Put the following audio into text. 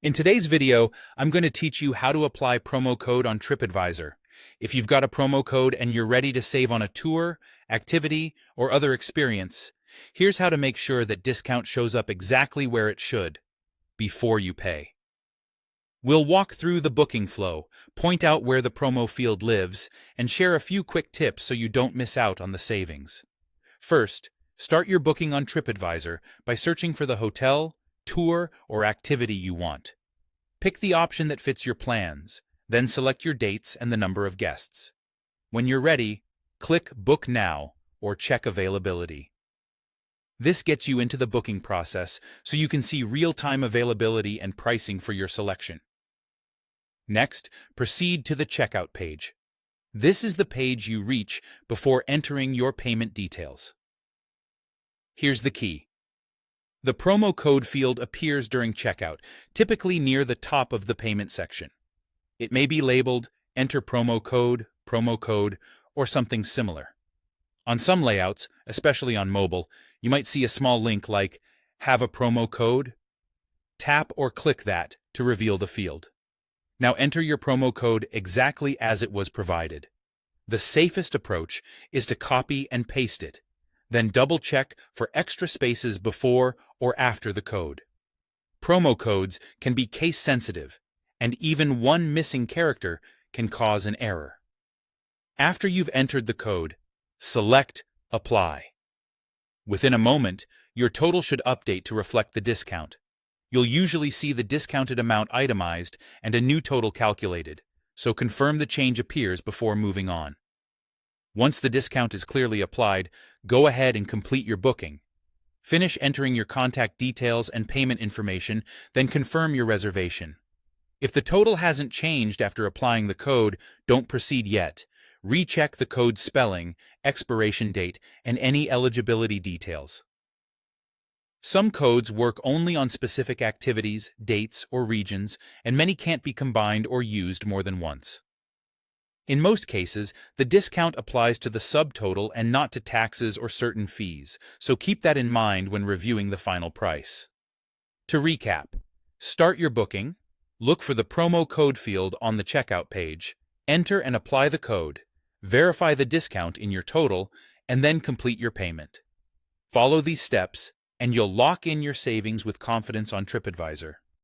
In today's video, I'm going to teach you how to apply promo code on Tripadvisor. If you've got a promo code and you're ready to save on a tour, activity, or other experience, here's how to make sure that discount shows up exactly where it should, before you pay. We'll walk through the booking flow, point out where the promo field lives, and share a few quick tips so you don't miss out on the savings. First, start your booking on Tripadvisor by searching for the hotel, tour, or activity you want. Pick the option that fits your plans, then select your dates and the number of guests. When you're ready, click Book Now or Check Availability. This gets you into the booking process so you can see real-time availability and pricing for your selection. Next, proceed to the checkout page. This is the page you reach before entering your payment details. Here's the key. The promo code field appears during checkout, typically near the top of the payment section. It may be labeled Enter promo code, or something similar. On some layouts, especially on mobile, you might see a small link like Have a promo code? Tap or click that to reveal the field. Now enter your promo code exactly as it was provided. The safest approach is to copy and paste it, then double-check for extra spaces before or after the code. Promo codes can be case-sensitive, and even one missing character can cause an error. After you've entered the code, select Apply. Within a moment, your total should update to reflect the discount. You'll usually see the discounted amount itemized and a new total calculated, so confirm the change appears before moving on. Once the discount is clearly applied, go ahead and complete your booking. Finish entering your contact details and payment information, then confirm your reservation. If the total hasn't changed after applying the code, don't proceed yet. Recheck the code's spelling, expiration date, and any eligibility details. Some codes work only on specific activities, dates, or regions, and many can't be combined or used more than once. In most cases, the discount applies to the subtotal and not to taxes or certain fees, so keep that in mind when reviewing the final price. To recap, start your booking, look for the promo code field on the checkout page, enter and apply the code, verify the discount in your total, and then complete your payment. Follow these steps, and you'll lock in your savings with confidence on Tripadvisor.